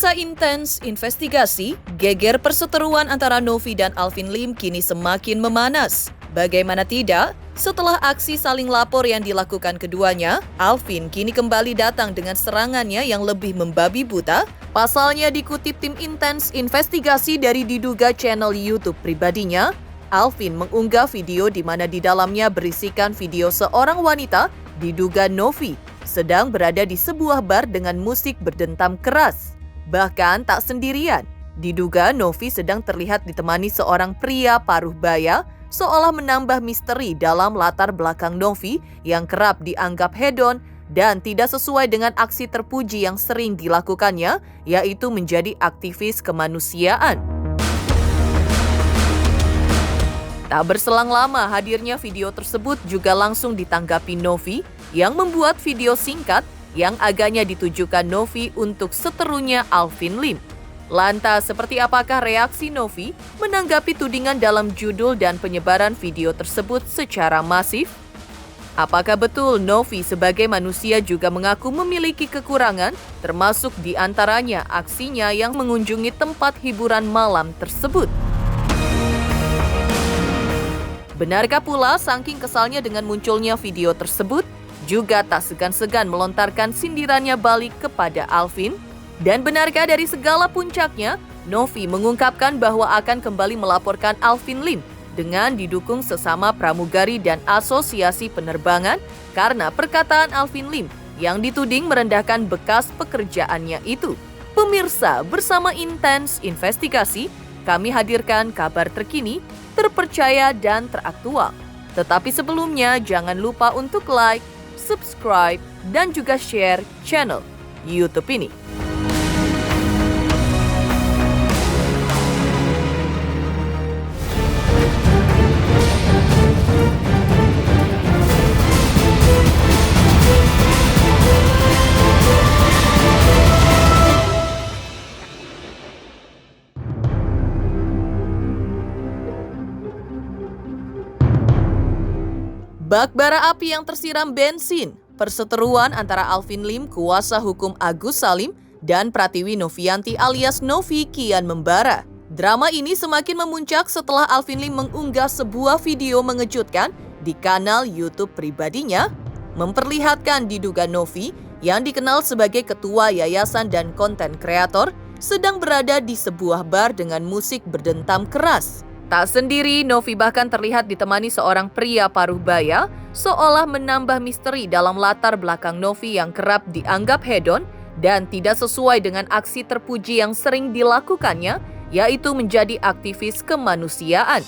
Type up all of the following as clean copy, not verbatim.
Pasca intens investigasi, geger perseteruan antara Novi dan Alvin Lim kini semakin memanas. Bagaimana tidak, setelah aksi saling lapor yang dilakukan keduanya, Alvin kini kembali datang dengan serangannya yang lebih membabi buta. Pasalnya dikutip tim intens investigasi dari diduga channel YouTube pribadinya, Alvin mengunggah video di mana di dalamnya berisikan video seorang wanita, diduga Novi, sedang berada di sebuah bar dengan musik berdentam keras. Bahkan tak sendirian, diduga Novi sedang terlihat ditemani seorang pria paruh baya, seolah menambah misteri dalam latar belakang Novi yang kerap dianggap hedon dan tidak sesuai dengan aksi terpuji yang sering dilakukannya, yaitu menjadi aktivis kemanusiaan. Tak berselang lama, hadirnya video tersebut juga langsung ditanggapi Novi yang membuat video singkat yang agaknya ditujukan Novi untuk seterunya Alvin Lim. Lantas, seperti apakah reaksi Novi menanggapi tudingan dalam judul dan penyebaran video tersebut secara masif? Apakah betul Novi sebagai manusia juga mengaku memiliki kekurangan, termasuk diantaranya aksinya yang mengunjungi tempat hiburan malam tersebut? Benarkah pula saking kesalnya dengan munculnya video tersebut, juga tak segan-segan melontarkan sindirannya balik kepada Alvin? Dan benarkah dari segala puncaknya, Novi mengungkapkan bahwa akan kembali melaporkan Alvin Lim dengan didukung sesama pramugari dan asosiasi penerbangan karena perkataan Alvin Lim yang dituding merendahkan bekas pekerjaannya itu? Pemirsa, bersama intens investigasi, kami hadirkan kabar terkini, terpercaya dan teraktual. Tetapi sebelumnya, jangan lupa untuk like, subscribe, dan juga share channel YouTube ini. Bak bara api yang tersiram bensin, perseteruan antara Alvin Lim, kuasa hukum Agus Salim, dan Pratiwi Novianti alias Novi kian membara. Drama ini semakin memuncak setelah Alvin Lim mengunggah sebuah video mengejutkan di kanal YouTube pribadinya, memperlihatkan diduga Novi yang dikenal sebagai ketua yayasan dan konten kreator sedang berada di sebuah bar dengan musik berdentam keras. Tak sendiri, Novi bahkan terlihat ditemani seorang pria paruh baya, seolah menambah misteri dalam latar belakang Novi yang kerap dianggap hedon dan tidak sesuai dengan aksi terpuji yang sering dilakukannya, yaitu menjadi aktivis kemanusiaan.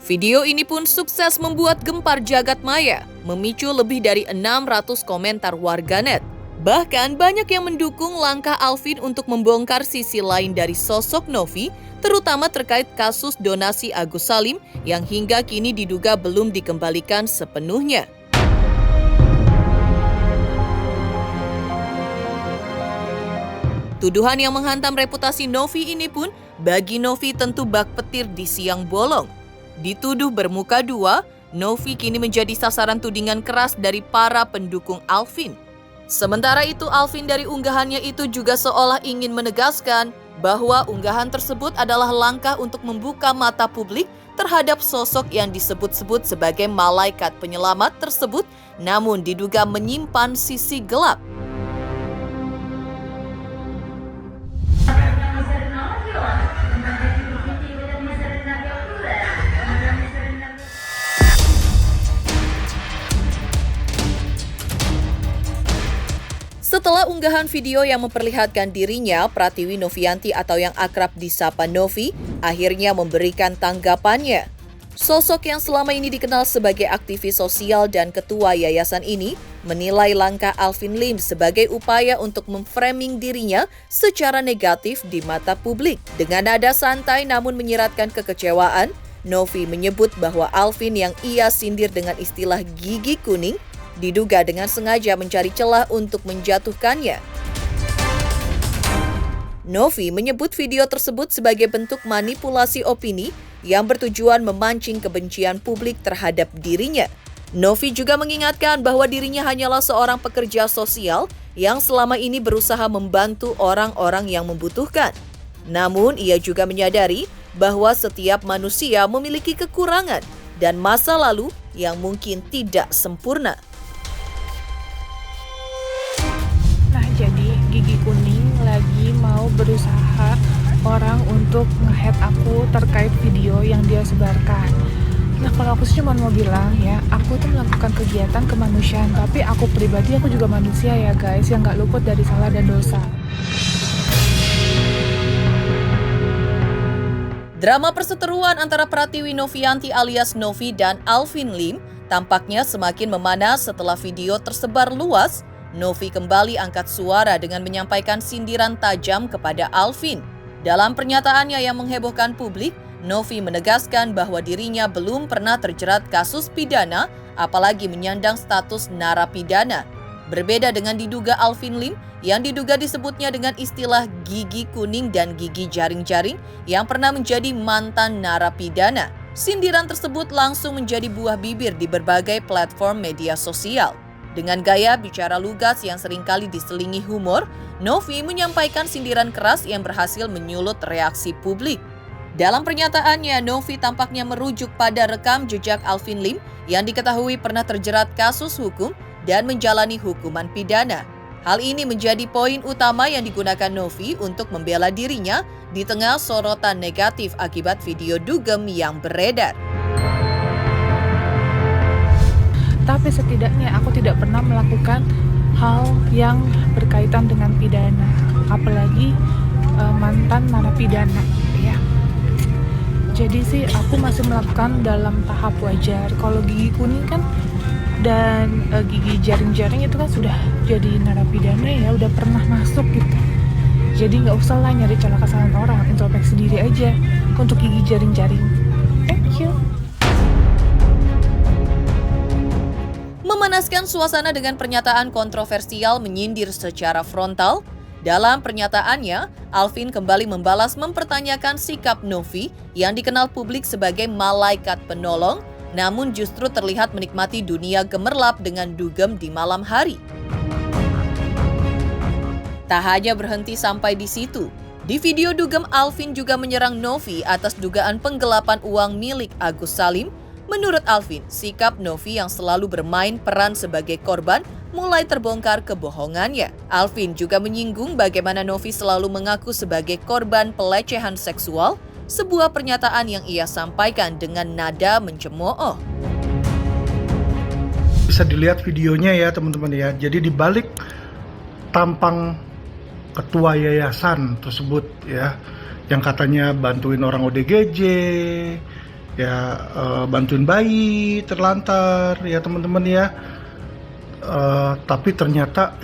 Video ini pun sukses membuat gempar jagat maya, memicu lebih dari 600 komentar warganet. Bahkan banyak yang mendukung langkah Alvin untuk membongkar sisi lain dari sosok Novi, terutama terkait kasus donasi Agus Salim yang hingga kini diduga belum dikembalikan sepenuhnya. Tuduhan yang menghantam reputasi Novi ini pun bagi Novi tentu bak petir di siang bolong. Dituduh bermuka dua, Novi kini menjadi sasaran tudingan keras dari para pendukung Alvin. Sementara itu, Alvin dari unggahannya itu juga seolah ingin menegaskan bahwa unggahan tersebut adalah langkah untuk membuka mata publik terhadap sosok yang disebut-sebut sebagai malaikat penyelamat tersebut, namun diduga menyimpan sisi gelap. Setelah unggahan video yang memperlihatkan dirinya, Pratiwi Novianti atau yang akrab disapa Novi, akhirnya memberikan tanggapannya. Sosok yang selama ini dikenal sebagai aktivis sosial dan ketua yayasan ini, menilai langkah Alvin Lim sebagai upaya untuk memframing dirinya secara negatif di mata publik. Dengan nada santai namun menyiratkan kekecewaan, Novi menyebut bahwa Alvin yang ia sindir dengan istilah gigi kuning, diduga dengan sengaja mencari celah untuk menjatuhkannya. Novi menyebut video tersebut sebagai bentuk manipulasi opini yang bertujuan memancing kebencian publik terhadap dirinya. Novi juga mengingatkan bahwa dirinya hanyalah seorang pekerja sosial yang selama ini berusaha membantu orang-orang yang membutuhkan. Namun, ia juga menyadari bahwa setiap manusia memiliki kekurangan dan masa lalu yang mungkin tidak sempurna. Nah, jadi Gigi Kuning lagi mau berusaha orang untuk nge-head aku terkait video yang dia sebarkan. Nah, kalau aku sih cuma mau bilang ya, aku tuh melakukan kegiatan kemanusiaan, tapi aku pribadi aku juga manusia ya guys, yang gak luput dari salah dan dosa. Drama perseteruan antara Pratiwi Novianti alias Novi dan Alvin Lim tampaknya semakin memanas setelah video tersebar luas. Novi kembali angkat suara dengan menyampaikan sindiran tajam kepada Alvin. Dalam pernyataannya yang menghebohkan publik, Novi menegaskan bahwa dirinya belum pernah terjerat kasus pidana, apalagi menyandang status narapidana. Berbeda dengan diduga Alvin Lim, yang diduga disebutnya dengan istilah gigi kuning dan gigi jaring-jaring yang pernah menjadi mantan narapidana. Sindiran tersebut langsung menjadi buah bibir di berbagai platform media sosial. Dengan gaya bicara lugas yang seringkali diselingi humor, Novi menyampaikan sindiran keras yang berhasil menyulut reaksi publik. Dalam pernyataannya, Novi tampaknya merujuk pada rekam jejak Alvin Lim yang diketahui pernah terjerat kasus hukum dan menjalani hukuman pidana. Hal ini menjadi poin utama yang digunakan Novi untuk membela dirinya di tengah sorotan negatif akibat video dugem yang beredar. Tapi setidaknya aku tidak pernah melakukan hal yang berkaitan dengan pidana, apalagi mantan narapidana ya. Jadi sih aku masih melakukan dalam tahap wajar. Kalau gigi kuning kan dan gigi jaring-jaring itu kan sudah jadi narapidana ya, udah pernah masuk gitu. Jadi nggak usah lah nyari celah kesalahan orang, introspeksi diri aja untuk gigi jaring-jaring. Thank you. Memanaskan suasana dengan pernyataan kontroversial menyindir secara frontal. Dalam pernyataannya, Alvin kembali membalas mempertanyakan sikap Novi yang dikenal publik sebagai malaikat penolong, namun justru terlihat menikmati dunia gemerlap dengan dugem di malam hari. Tak hanya berhenti sampai di situ, di video dugem Alvin juga menyerang Novi atas dugaan penggelapan uang milik Agus Salim. Menurut Alvin, sikap Novi yang selalu bermain peran sebagai korban mulai terbongkar kebohongannya. Alvin juga menyinggung bagaimana Novi selalu mengaku sebagai korban pelecehan seksual, sebuah pernyataan yang ia sampaikan dengan nada mencemooh. Bisa dilihat videonya ya teman-teman ya. Jadi di balik tampang ketua yayasan tersebut ya, yang katanya bantuin orang ODGJ, ya bantuin bayi terlantar ya teman-teman ya, tapi ternyata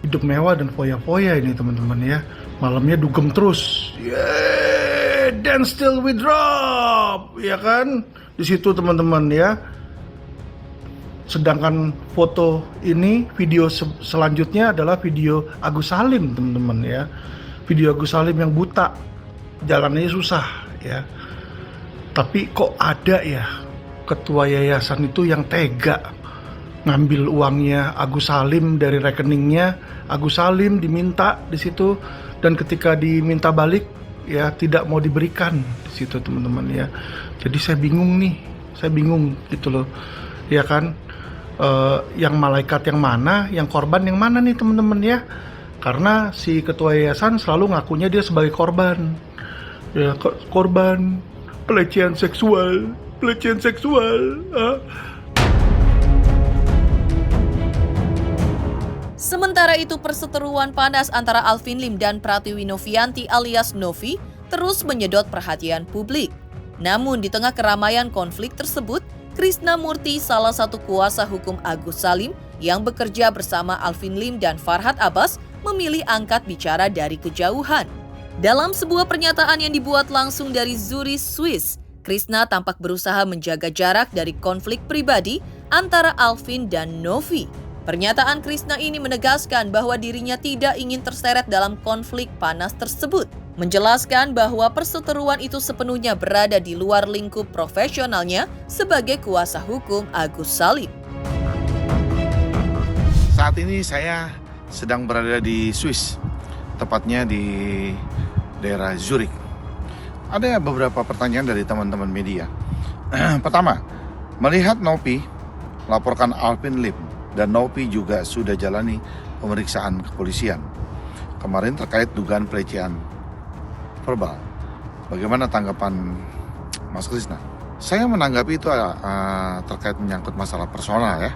hidup mewah dan foya-foya ini teman-teman ya. Malamnya dugem terus, yeah, dance till we drop ya kan di situ teman-teman ya. Sedangkan foto ini, video selanjutnya adalah video Agus Salim teman-teman ya. Video Agus Salim yang buta, jalannya susah ya. Tapi kok ada ya ketua yayasan itu yang tega ngambil uangnya Agus Salim dari rekeningnya. Agus Salim diminta di situ, dan ketika diminta balik ya tidak mau diberikan di situ teman-teman ya. Jadi saya bingung gitu loh ya kan. Yang malaikat yang mana, yang korban yang mana nih teman-teman ya. Karena si ketua yayasan selalu ngakunya dia sebagai korban ya, korban pelecehan seksual. Sementara itu, perseteruan panas antara Alvin Lim dan Pratiwi Novianti alias Novi terus menyedot perhatian publik. Namun di tengah keramaian konflik tersebut, Krishna Murthy, salah satu kuasa hukum Agus Salim yang bekerja bersama Alvin Lim dan Farhad Abbas, memilih angkat bicara dari kejauhan. Dalam sebuah pernyataan yang dibuat langsung dari Zurich, Swiss, Krishna tampak berusaha menjaga jarak dari konflik pribadi antara Alvin dan Novi. Pernyataan Krishna ini menegaskan bahwa dirinya tidak ingin terseret dalam konflik panas tersebut. menjelaskan bahwa perseteruan itu sepenuhnya berada di luar lingkup profesionalnya sebagai kuasa hukum Agus Salim. Saat ini saya sedang berada di Swiss, tepatnya di daerah Zurich. Ada beberapa pertanyaan dari teman-teman media. Pertama, melihat Novi laporkan Alvin Lim dan Novi juga sudah jalani pemeriksaan kepolisian kemarin terkait dugaan pelecehan verbal. Bagaimana tanggapan Mas Krisna? Saya menanggapi itu terkait menyangkut masalah personal ya,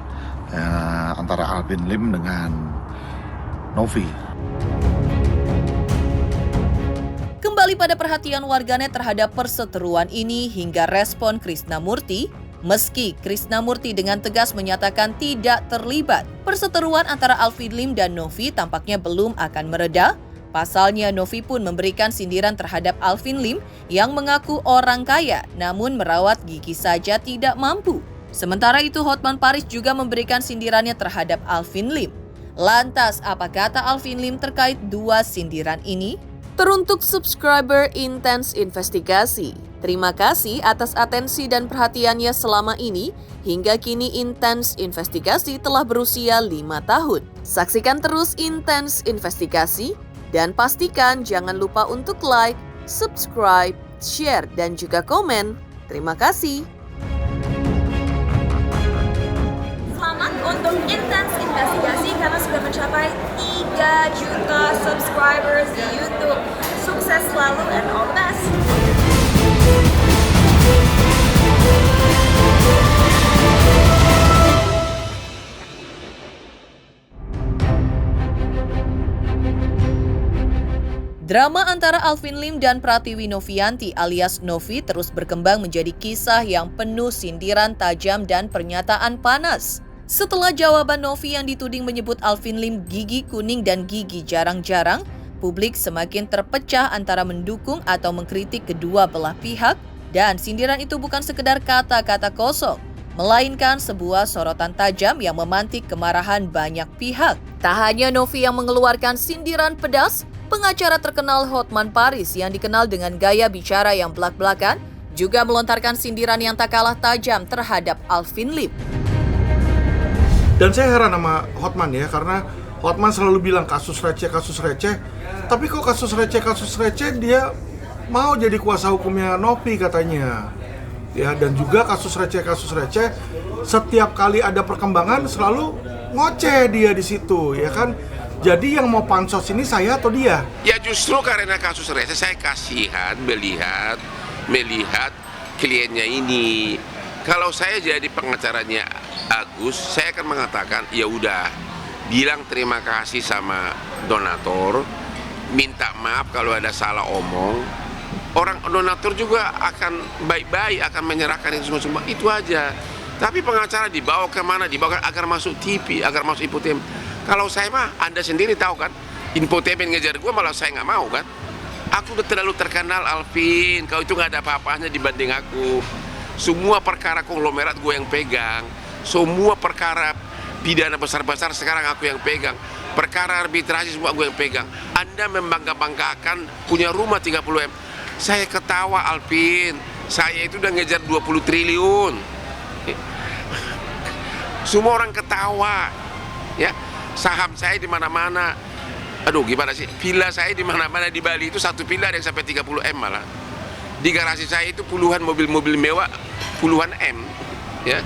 antara Alvin Lim dengan Novi. Kembali pada perhatian warganet terhadap perseteruan ini hingga respon Krisnamurti, meski Krisnamurti dengan tegas menyatakan tidak terlibat, perseteruan antara Alvin Lim dan Novi tampaknya belum akan mereda. Pasalnya Novi pun memberikan sindiran terhadap Alvin Lim yang mengaku orang kaya namun merawat gigi saja tidak mampu. Sementara itu Hotman Paris juga memberikan sindirannya terhadap Alvin Lim. Lantas apa kata Alvin Lim terkait dua sindiran ini? Teruntuk subscriber Intens Investigasi, terima kasih atas atensi dan perhatiannya selama ini. Hingga kini Intens Investigasi telah berusia 5 tahun. Saksikan terus Intens Investigasi dan pastikan jangan lupa untuk like, subscribe, share, dan juga komen. Terima kasih. Selamat untuk Intens Investigasi karena sudah mencapai 3 juta subscribers di YouTube. Sukses selalu and all the best. Drama antara Alvin Lim dan Pratiwi Novianti alias Novi terus berkembang menjadi kisah yang penuh sindiran tajam dan pernyataan panas. Setelah jawaban Novi yang dituding menyebut Alvin Lim gigi kuning dan gigi jarang-jarang, publik semakin terpecah antara mendukung atau mengkritik kedua belah pihak, dan sindiran itu bukan sekedar kata-kata kosong, melainkan sebuah sorotan tajam yang memantik kemarahan banyak pihak. Tak hanya Novi yang mengeluarkan sindiran pedas, pengacara terkenal Hotman Paris yang dikenal dengan gaya bicara yang belak-belakan juga melontarkan sindiran yang tak kalah tajam terhadap Alvin Lim. Dan saya heran sama Hotman ya, karena Hotman selalu bilang kasus receh, tapi kok kasus receh dia mau jadi kuasa hukumnya Novi katanya. Ya, dan juga kasus receh, setiap kali ada perkembangan selalu ngoceh dia di situ, ya kan? Jadi yang mau pansos ini saya atau dia? Ya justru karena kasus receh saya kasihan melihat kliennya ini. Kalau saya jadi pengacaranya Agus, saya akan mengatakan ya udah, bilang terima kasih sama donatur, minta maaf kalau ada salah omong. Orang donatur juga akan baik-baik, akan menyerahkan itu semua, itu aja. Tapi pengacara dibawa kemana? Dibawa agar masuk TV, agar masuk infotainment. Kalau saya mah, Anda sendiri tahu kan, infotainment ngejar gue malah saya nggak mau kan. Aku udah terlalu terkenal Alvin, kau itu nggak ada apa-apanya dibanding aku. Semua perkara konglomerat gue yang pegang. Semua perkara pidana besar-besar sekarang aku yang pegang. Perkara arbitrasi semua gue yang pegang. Anda membangga-banggakan punya rumah 30M. Saya ketawa Alvin, saya itu udah ngejar 20 triliun. Semua orang ketawa. Ya, saham saya di mana-mana. Aduh, gimana sih? Villa saya di mana-mana di Bali itu satu villa ada yang sampai 30M malah. Di garasi saya itu puluhan mobil-mobil mewah, puluhan M, ya.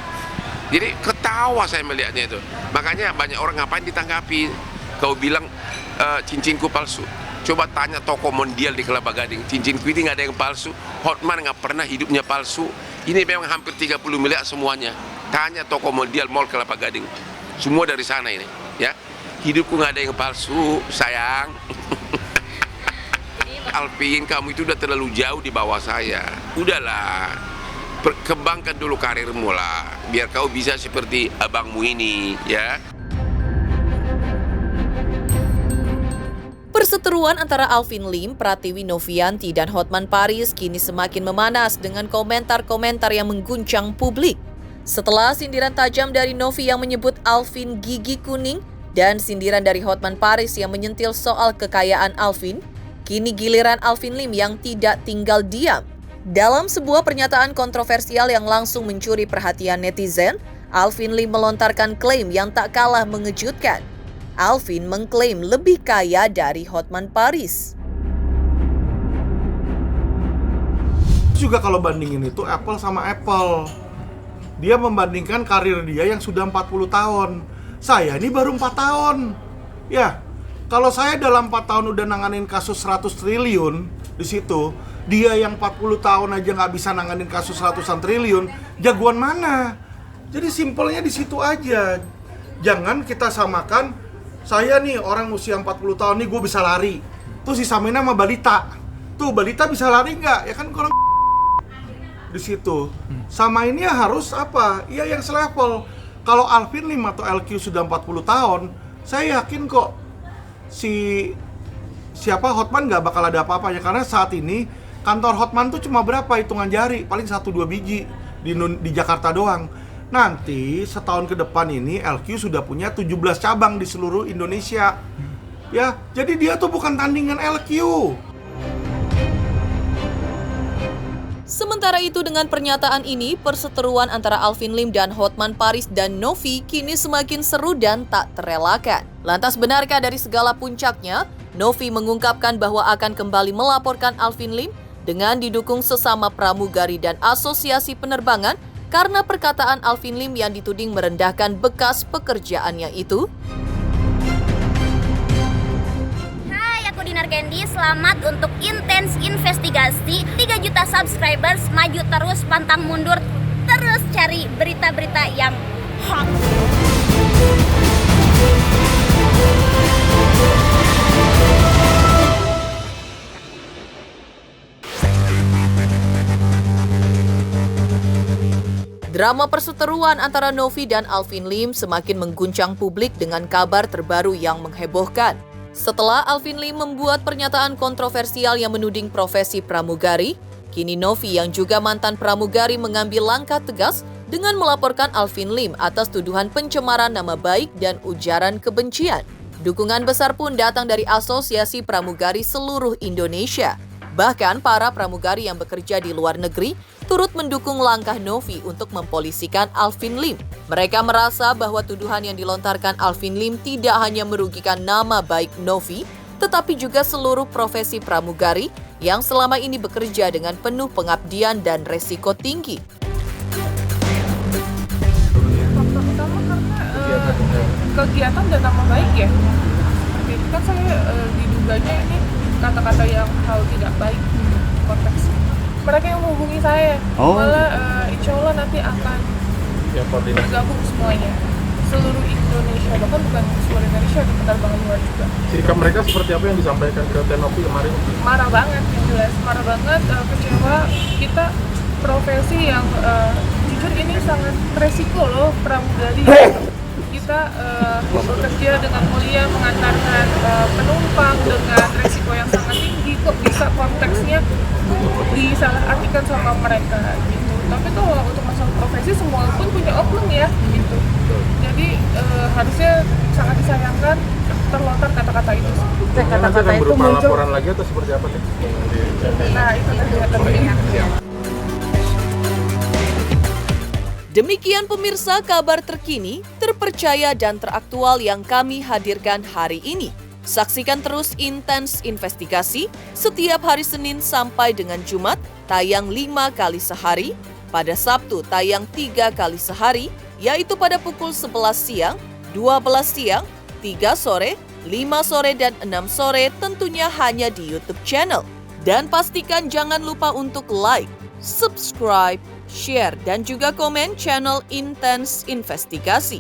Jadi ketawa saya melihatnya itu. Makanya banyak orang ngapain ditanggapi. Kau bilang cincinku palsu. Coba tanya toko mondial di Kelapa Gading, cincinku ini nggak ada yang palsu. Hotman nggak pernah hidupnya palsu. Ini memang hampir 30 miliar semuanya. Tanya toko mondial Mall Kelapa Gading. Semua dari sana ini, ya. Hidupku nggak ada yang palsu, sayang. Alvin, kamu itu udah terlalu jauh di bawah saya. Udahlah, kembangkan dulu karirmu lah, biar kau bisa seperti abangmu ini, ya. Perseteruan antara Alvin Lim, Pratiwi Novianti, dan Hotman Paris kini semakin memanas dengan komentar-komentar yang mengguncang publik. Setelah sindiran tajam dari Novi yang menyebut Alvin gigi kuning dan sindiran dari Hotman Paris yang menyentil soal kekayaan Alvin, Kini giliran Alvin Lim yang tidak tinggal diam. Dalam sebuah pernyataan kontroversial yang langsung mencuri perhatian netizen, Alvin Lim melontarkan klaim yang tak kalah mengejutkan. Alvin mengklaim lebih kaya dari Hotman Paris. Juga kalau bandingin itu Apple sama Apple. Dia membandingkan karir dia yang sudah 40 tahun. Saya ini baru 4 tahun. Ya, kalau saya dalam 4 tahun udah nanganin kasus 100 triliun di situ, dia yang 40 tahun aja nggak bisa nanganin kasus ratusan triliun, jagoan mana? Jadi simpelnya di situ aja. Jangan kita samakan, saya nih orang usia 40 tahun nih gue bisa lari. Tuh disamain sama balita. Tuh balita bisa lari nggak? Ya kan orang di situ. Samainnya harus apa? Iya yang selevel. Kalau Alvin Lim atau LQ sudah 40 tahun, saya yakin kok siapa Hotman nggak bakal ada apa-apanya, karena saat ini kantor Hotman tuh cuma berapa hitungan jari, paling 1-2 biji di Jakarta doang. Nanti setahun ke depan ini LQ sudah punya 17 cabang di seluruh Indonesia. Ya, jadi dia tuh bukan tandingan LQ. Sementara itu dengan pernyataan ini, perseteruan antara Alvin Lim dan Hotman Paris dan Novi kini semakin seru dan tak terelakkan. Lantas benarkah dari segala puncaknya, Novi mengungkapkan bahwa akan kembali melaporkan Alvin Lim dengan didukung sesama pramugari dan asosiasi penerbangan karena perkataan Alvin Lim yang dituding merendahkan bekas pekerjaannya itu? Hai, aku Dinar Candy. Selamat untuk Intens Investigasi. 3 juta subscribers, maju terus, pantang mundur, terus cari berita-berita yang hot. Drama perseteruan antara Novi dan Alvin Lim semakin mengguncang publik dengan kabar terbaru yang menghebohkan. Setelah Alvin Lim membuat pernyataan kontroversial yang menuding profesi pramugari, kini Novi yang juga mantan pramugari mengambil langkah tegas dengan melaporkan Alvin Lim atas tuduhan pencemaran nama baik dan ujaran kebencian. Dukungan besar pun datang dari Asosiasi Pramugari seluruh Indonesia. Bahkan para pramugari yang bekerja di luar negeri turut mendukung langkah Novi untuk mempolisikan Alvin Lim. Mereka merasa bahwa tuduhan yang dilontarkan Alvin Lim tidak hanya merugikan nama baik Novi, tetapi juga seluruh profesi pramugari yang selama ini bekerja dengan penuh pengabdian dan resiko tinggi. Faktor utama karena kegiatan dan nama baik ya. Seperti itu kan saya diduganya ini kata-kata yang hal tidak baik konteks. Mereka yang menghubungi saya, malah insya Allah nanti akan bergabung semuanya, seluruh Indonesia, bahkan bukan seluruh Indonesia, di penerbangan luar juga. Sikap mereka seperti apa yang disampaikan ke Tenopi kemarin? Marah banget, yang jelas marah banget, kecewa. Kita profesi yang jujur ini sangat resiko loh, pramugari. Kita bekerja dengan mulia, mengantarkan penumpang dengan resiko yang sangat tinggi, kok bisa konteksnya disalahartikan sama mereka gitu. Tapi kalau untuk masalah profesi semua pun punya oknum ya gitu. Jadi harusnya sangat disayangkan terlontar kata-kata itu. Kata-kata itu berupa muncul laporan lagi atau seperti apa sih? Nah, itu tadi. Demikian pemirsa kabar terkini, terpercaya dan teraktual yang kami hadirkan hari ini. Saksikan terus Intens Investigasi setiap hari Senin sampai dengan Jumat, tayang 5 kali sehari, pada Sabtu tayang 3 kali sehari, yaitu pada pukul 11 siang, 12 siang, 3 sore, 5 sore, dan 6 sore tentunya hanya di YouTube channel. Dan pastikan jangan lupa untuk like, subscribe, share, dan juga komen channel Intens Investigasi.